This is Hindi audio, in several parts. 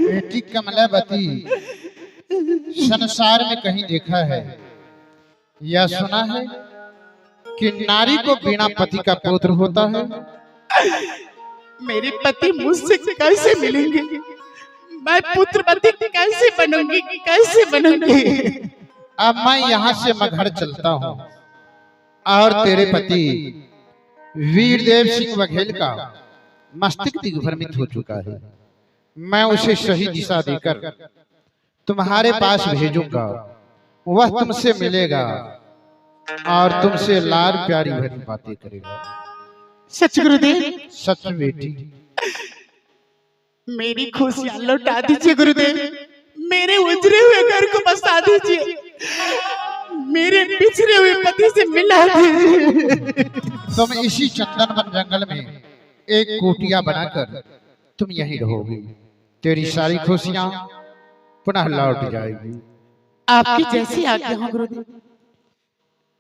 बेटी कमलावती, संसार में कहीं देखा है या सुना है कि नारी को बिना पति का पुत्र होता है? मेरे पति मुझसे कैसे मिलेंगे? मैं पुत्रवती कैसे बनूंगी? कैसे बनूंगी? अब मैं यहाँ से मगहर चलता हूँ और तेरे पति वीरदेव सिंह बघेल का मस्तिष्क दिग्भ्रमित हो चुका है। मैं उसे सही दिशा देकर तुम्हारे पास भेजूंगा। वह तुमसे मिलेगा और तुमसे लाड प्यारी भरी बातें करेगा। सच गुरुदेव? सच बेटी। मेरी खुशियां लौटा दीजिए गुरुदेव। मेरे उजरे हुए घर को बसा दीजिए। मेरे पिछड़े हुए पति से मिला दीजिए। तुम इसी चंदन जंगल में एक कुटिया बनाकर तुम यहीं रहोगी। तेरी सारी खुशियां पुनः लौट जाएगी। आपकी जैसी आज्ञा हो गुरुदेव।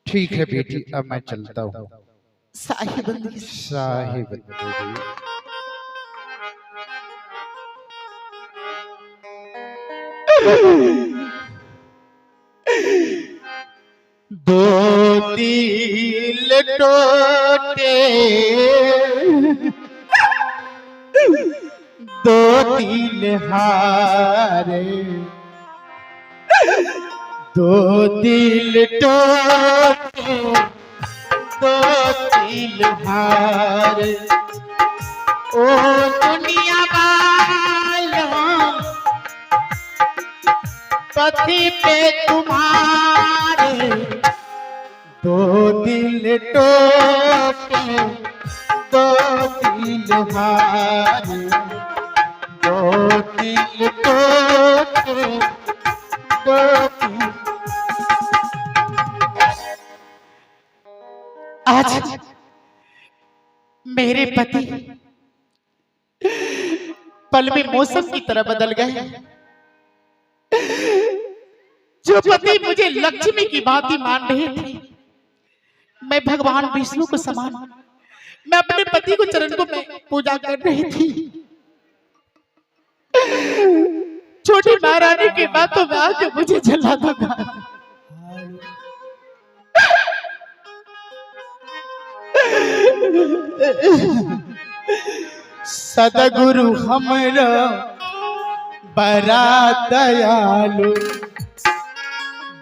ठीक है बेटी, अब मैं चलता हूँ। साहिबंदी दो दिल टूटे, दो दिल हारे, दो दिल टूटे, दो दिल हारे। ओ दुनिया वालों, पति पे तुम्हारे दो दिल टूटे, दो दिल हारे, दो दिल टूटे, दो दिल। आज मेरे पति पल में मौसम की तरह बदल गए। जो पति मुझे लक्ष्मी की भांति मान रहे थे, मैं भगवान विष्णु को समान, मैं अपने पति को चरण को मैं पूजा कर रही थी। छोटी महारानी की बातों में आके मुझे जला दगा। सदगुरु हमरा बड़ा दयालु,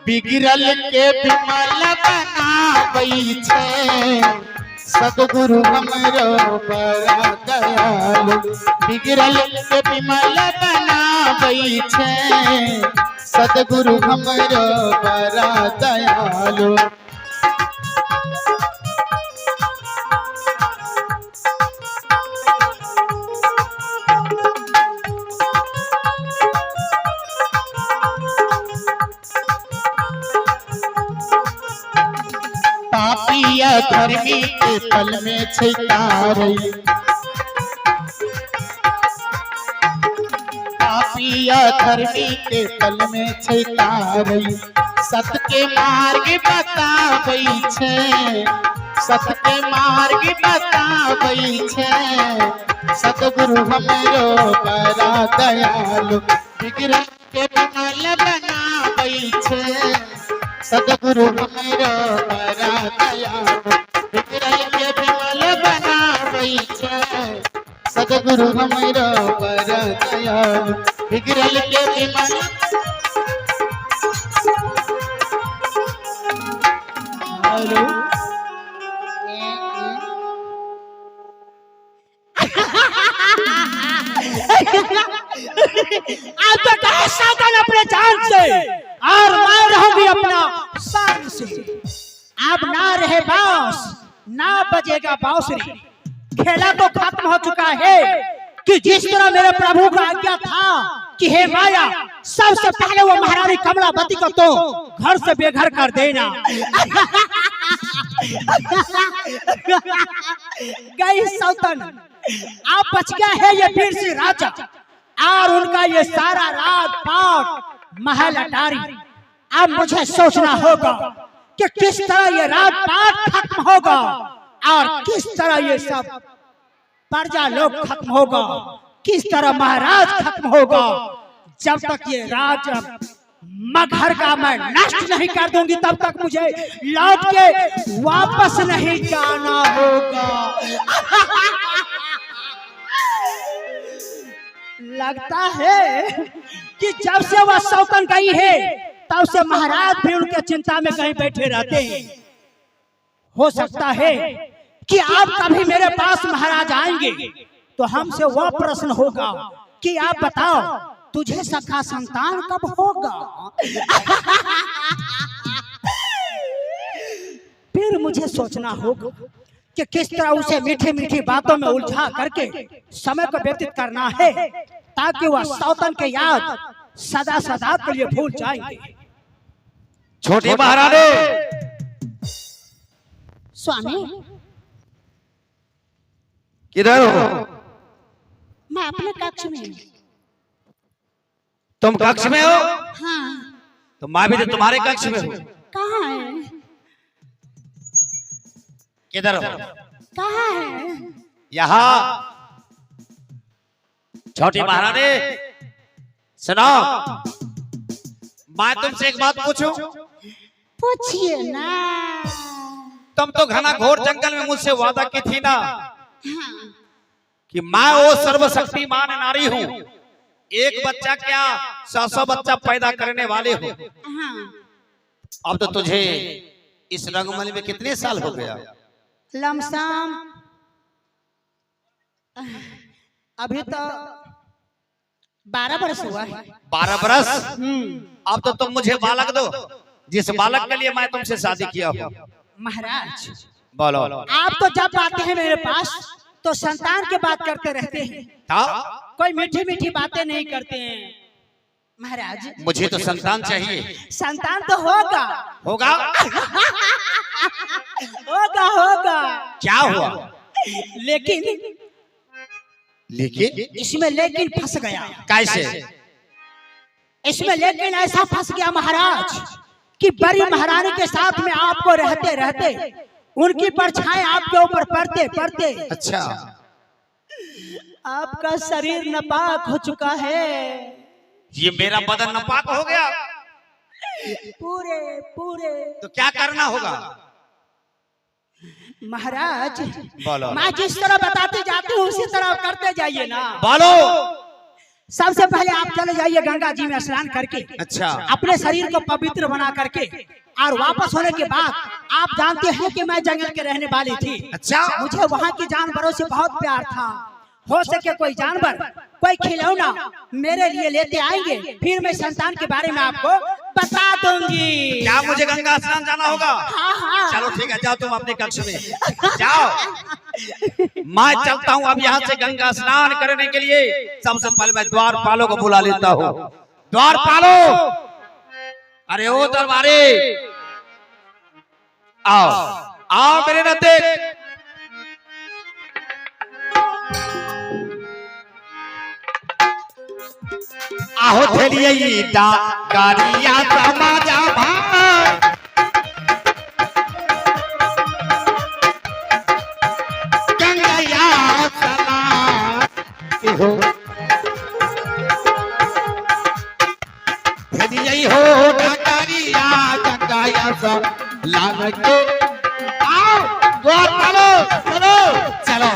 बिगड़ल के विमल बनाबै छै। सदगुरु हमरा बड़ा दयालु, बिगड़ल के विमल बनाबै छै। सदगुरु हमरा बड़ा दयालु। पापिया धर्मी के पल में छितारई, पापिया धर्मी के पल में छितारई। सत के मार्ग बताबै छै, सत के मार्ग बताबै छै। सतगुरु हमरो बड़ा दयालु, बिगड़ल के विमल बनाबै छै। सदगुरु हमरा बड़ा दयालु, बिगड़ल के विमल बनाबै छै। सदगुरु हमरा बड़ा दयालु, बिगड़ल के विमल। हेलो आप तो कहे साधन अपने जान से और मैं रहूंगी अपना शान से। अब ना रहे बांस, ना बजेगा बांसुरी। खेला तो खत्म हो चुका है कि जिस तरह मेरे प्रभु का आज्ञा था कि हे माया, सबसे पहले वो महारानी कमलावती को तो घर से बेघर कर देना। गई सौतन, आप बच गया है ये वीर सिंह राजा और उनका ये सारा राजपाट महल अटारी। अब मुझे सोचना होगा कि किस तरह ये राजपाट खत्म होगा और किस तरह ये सब प्रजा लोग खत्म होगा, किस तरह महाराज खत्म होगा, जब तक ये राज मगहर का मैं नष्ट नहीं कर दूंगी तब तक मुझे लौट के वापस नहीं जाना होगा। लगता है कि जब से वह सौतन गई है तब से महाराज भी उनके चिंता में कहीं बैठे रहते हैं। हो सकता है कि आप कभी मेरे पास महाराज आएंगे तो हमसे वह प्रश्न होगा कि आप बताओ तुझे सखा संतान कब होगा। फिर मुझे सोचना होगा कि किस तरह उसे मीठी मीठी बातों में उलझा करके समय को व्यतीत करना है ताकि वह सौतन के याद सदा सदा के लिए भूल जाएंगे। छोटी महारानी, स्वामी किधर हो? मैं अपने कक्ष में हूँ। तुम कक्ष में हो? हाँ। तो मैं भी तो तुम्हारे कक्ष में हूँ। कहाँ है? किधर हो? कहाँ है? यहाँ। छोटी महारानी सुनो, मैं तुमसे एक बात पूछूं? पूछिए ना। तुम तो घना घोर जंगल में मुझसे वादा की थी ना हाँ। कि मैं वो सर्वशक्तिमान नारी हूँ, एक बच्चा क्या 100 बच्चा पैदा करने वाले हो। हाँ। अब तो तुझे इस रंगमंच में कितने साल हो गया? लमसम अभी तो 12 बरस हुआ है। 12 बरस? अब तो तुम मुझे बालक दो, जिस बालक के लिए मैं तुमसे शादी किया हूँ। महाराज बोलो। आप तो जब आते हैं मेरे पास तो संतान की बात करते रहते हैं, कोई मीठी मीठी बातें नहीं करते हैं। महाराज मुझे तो संतान चाहिए। संतान तो होगा होगा? होगा होगा। क्या हुआ? लेकिन इसमें लेकिन फंस गया। कैसे? इसमें लेकिन ऐसा फंस गया महाराज कि बड़ी महारानी के साथ में आपको रहते रहते उनकी परछाई आपके ऊपर पड़ते पड़ते अच्छा, आपका शरीर नापाक हो चुका है। ये मेरा बदन नापाक हो गया? पूरे पूरे। तो क्या करना होगा? महाराज बोलो। मैं जिस तरह बताते जाती हूँ उसी तरह करते जाइए ना। बोलो। सबसे पहले आप चले जाइए गंगा जी में स्नान करके, अच्छा, अपने शरीर को पवित्र बना करके, और वापस होने के बाद आप जानते हैं कि मैं जंगल के रहने वाली थी। अच्छा, मुझे वहाँ के जानवरों से बहुत प्यार था। हो सके कोई जानवर, कोई खिलौना मेरे लिए लेते आएंगे, फिर मैं संतान के बारे में आपको बता दूंगी। क्या मुझे गंगा स्नान जाना होगा? हाँ हाँ। चलो ठीक है, जाओ तुम अपने कक्ष में जाओ। मैं चलता हूँ अब यहाँ से गंगा स्नान करने के लिए। सबसे पहले मैं द्वारपालों को बुला लेता हूँ। द्वारपालो, अरे ओ दरबारी, आओ आओ मेरे नजदीक। आहो थेलिए गाड़िया समाजा भाई, गंगैया सलाम हो, थेलिए हो गाड़िया गंगैया सलाम के। आओ द्वार पालो, चलो चलो।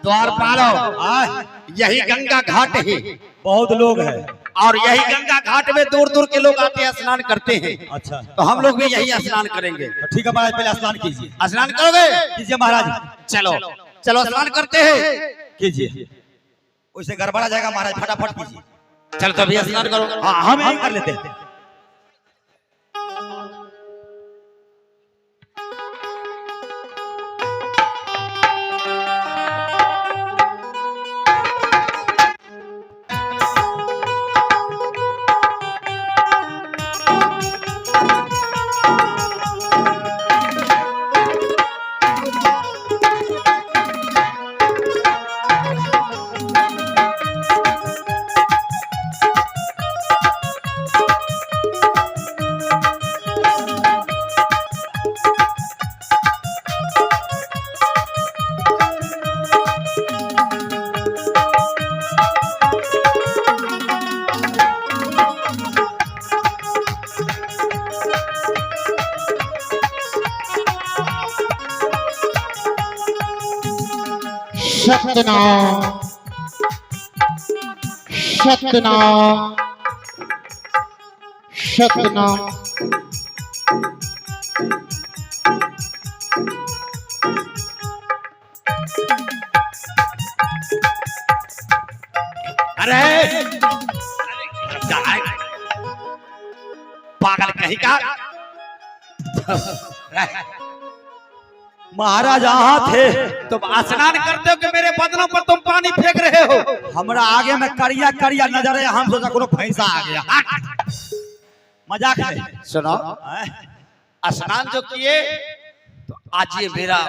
द्वारपालो, यही गंगा घाट है। बहुत लोग हैं और यही गंगा घाट में दूर दूर के लोग आते हैं, स्नान करते हैं। अच्छा, तो हम लोग भी यही स्नान करेंगे। तो ठीक है महाराज, पहले स्नान कीजिए। स्नान करोगे? कीजिए महाराज। चलो चलो स्नान करते हैं। कीजिए, उससे गड़बड़ा जाएगा महाराज, फटाफट कीजिए। चलो तो अभी स्नान करो। हाँ, हम यही कर लेते हैं। सत्यनाम सत्यनाम सत्यनाम। अरे पागल कहीं का। महाराज यहाँ थे। तुम स्नान करते हो कि मेरे बदनों पर तुम पानी फेंक रहे हो? हमरा आगे में करिया करिया नजर है, हम सोचा कोनो भैंसा आ गया। मजाक है। सुनो, स्नान जो किए तो आज ये मेरा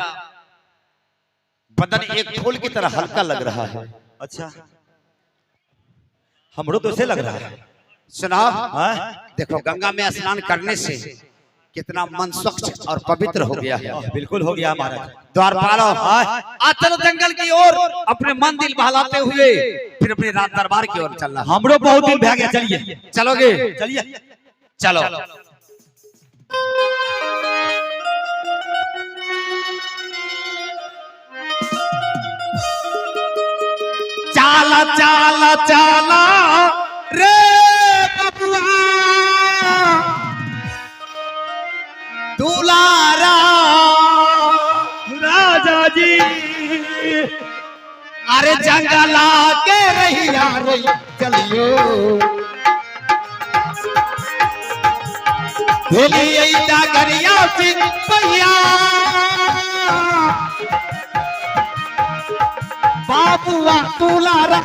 बदन एक फूल की तरह हल्का लग रहा है। अच्छा, हमरो तो ऐसे लग रहा है। सुनो, हाँ? देखो गंगा में स्नान करने से कितना मन स्वच्छ और पवित्र हो गया है। बिल्कुल हो गया महाराज। द्वारपालो, आज चलो जंगल की ओर अपने मन दिल बहलाते हुए फिर अपने राज दरबार की ओर चलना। हमरो बहुत दिन भे गया। चलिए चलोगे? चलिए। चलो। चाला चाला चाला रे बबुआ दुलारा राजा जी। अरे जंगला के रहिया रे चलियो भेली जागरिया सिंह भैया बाबुआ दुलारा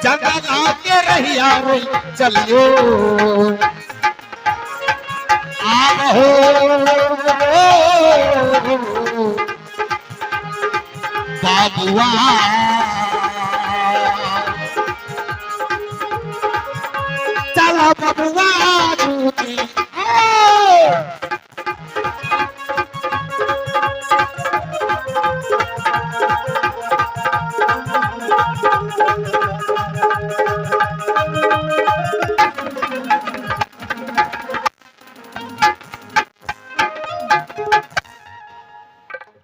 जंगला के रहिया रे चलियो आओ बाबुआ चला बबुआ दूती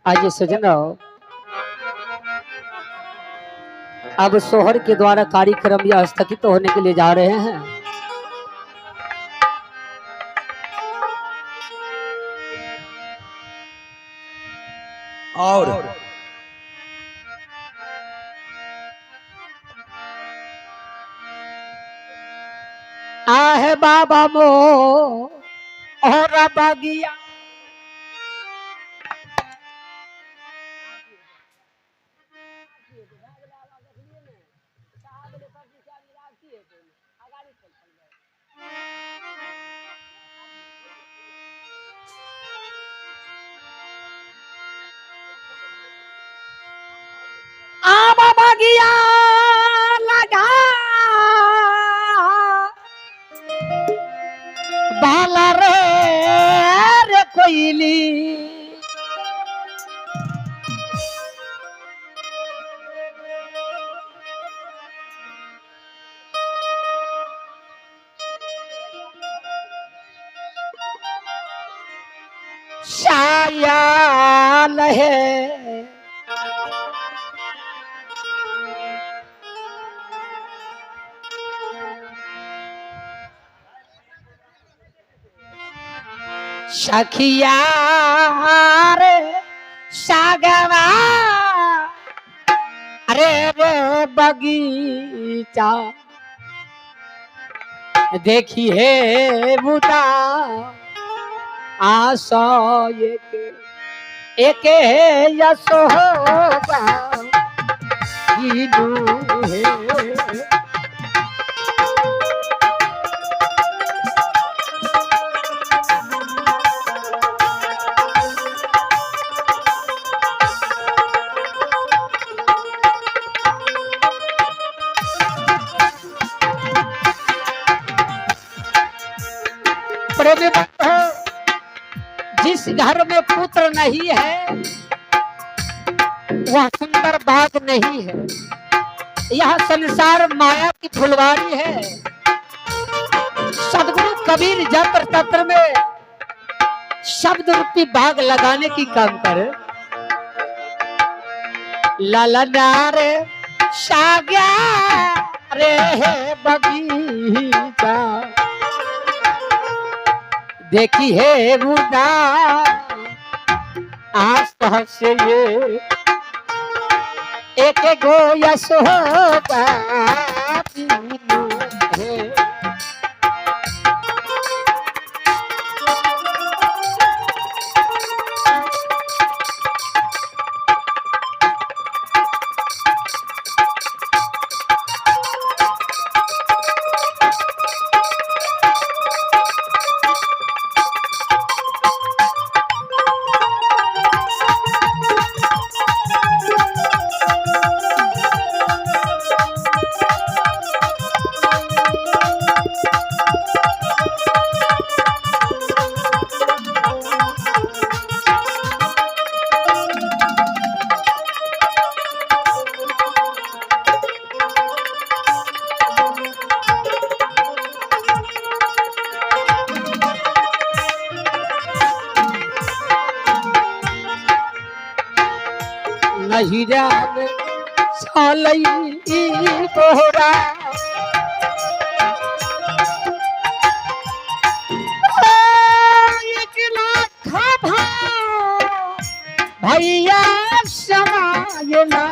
आइए सजनों, अब सोहर के द्वारा कार्यक्रम यह स्थगित होने के लिए जा रहे हैं। और आहे बाबा मो और बागिया आमा बागिया लगा बाला रे रे कोयली शायाल है सखिया रे सागवा अरे रे बगीचा देखी है बुता आशा एक यशोदा है जिस घर में पुत्र नहीं है वह सुंदर बाग नहीं है। यह संसार माया की फुलवारी है। सदगुरु कबीर जंतर तंत्र में शब्द रूपी बाग लगाने की काम करे। ललनारे सागा रे बगीचा देखी है बुदा आस से ये एक गो यशोदा पीनू है। नहिरा में सालई तोहरा एक लाख भैया समायना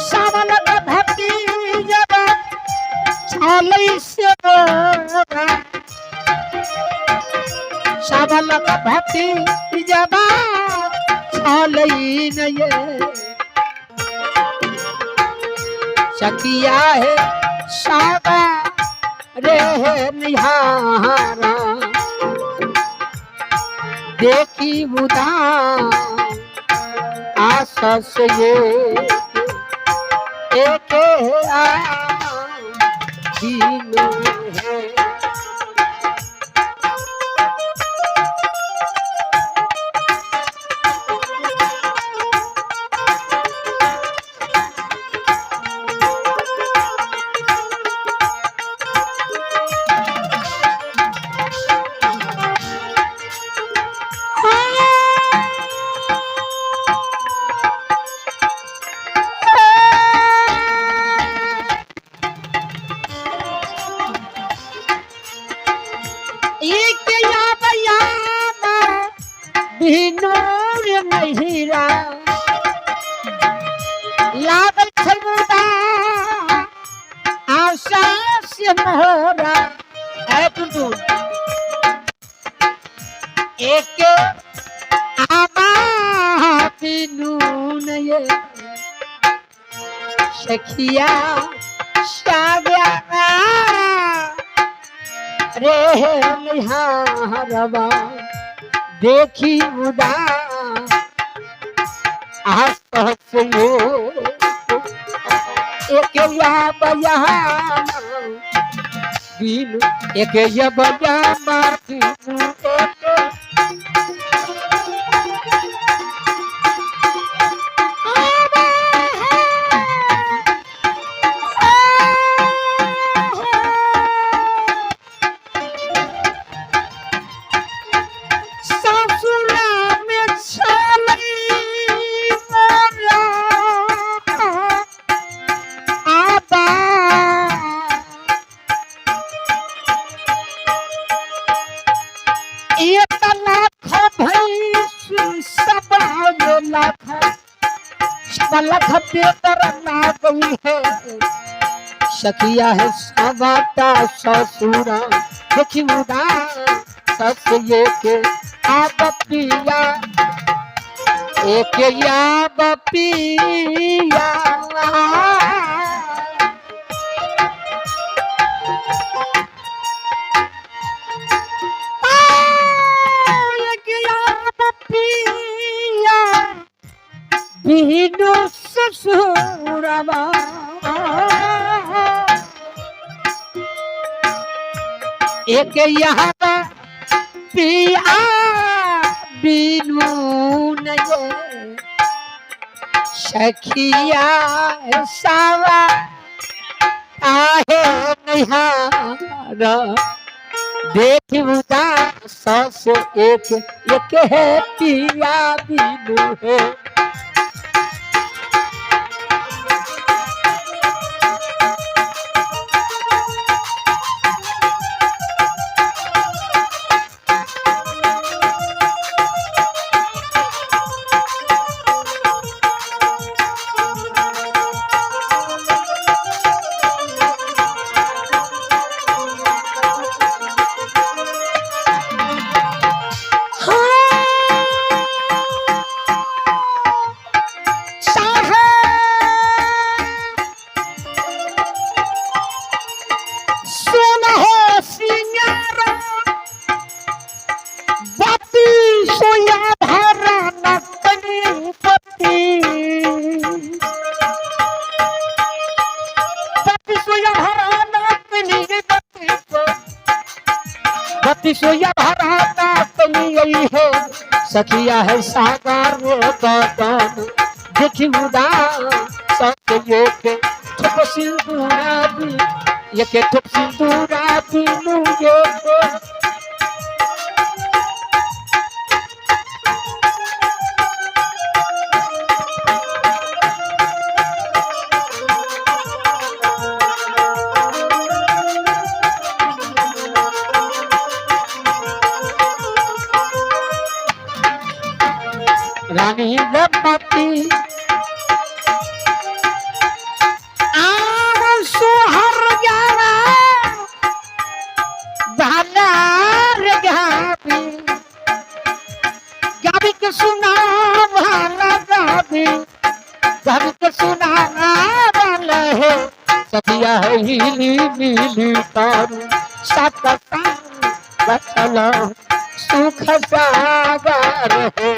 सावन भक्ति जब सालई से सावन भक्ति जब ये सखिया है सागा रे निहारा देखी बुदा आशा से ये एक है। लागल छमुदा आशा से मोहरा है टुटू एक आमा नून ये सखिया सागा रे निहारवा देखी उदा आस एक या बया बीन एक या बया माती सखिया है सवाता ससुरा देखी उदा सस ये के आप पिया एक या बपिया बिनु ससुरवा एक यहाँ पिया बिनु नये सखिया सावा आहे निहारा देख उदास से एक है पिया बिनु है। सोया भराता यही है सखिया है सागर बदन देखी उदास सत्य के ठोप सिंदूरा भी ये के ठोप सिंदूरा बिनु ये रानी रपति आर सुहर जाना भालार गाबी गाबी के सुना भाला गाबी गाबी के सुना भाला है सदिया है हिली मिली तारू सात बचला सुख सागर है।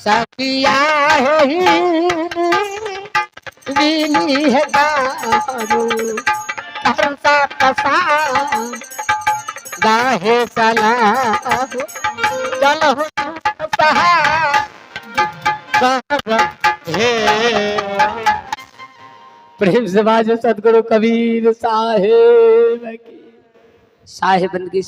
सखिया नीली है दारू तरसा कसा गाहे चला चलो प्रेम से बाजो सदगुरु कबीर साहेब की साहेबन की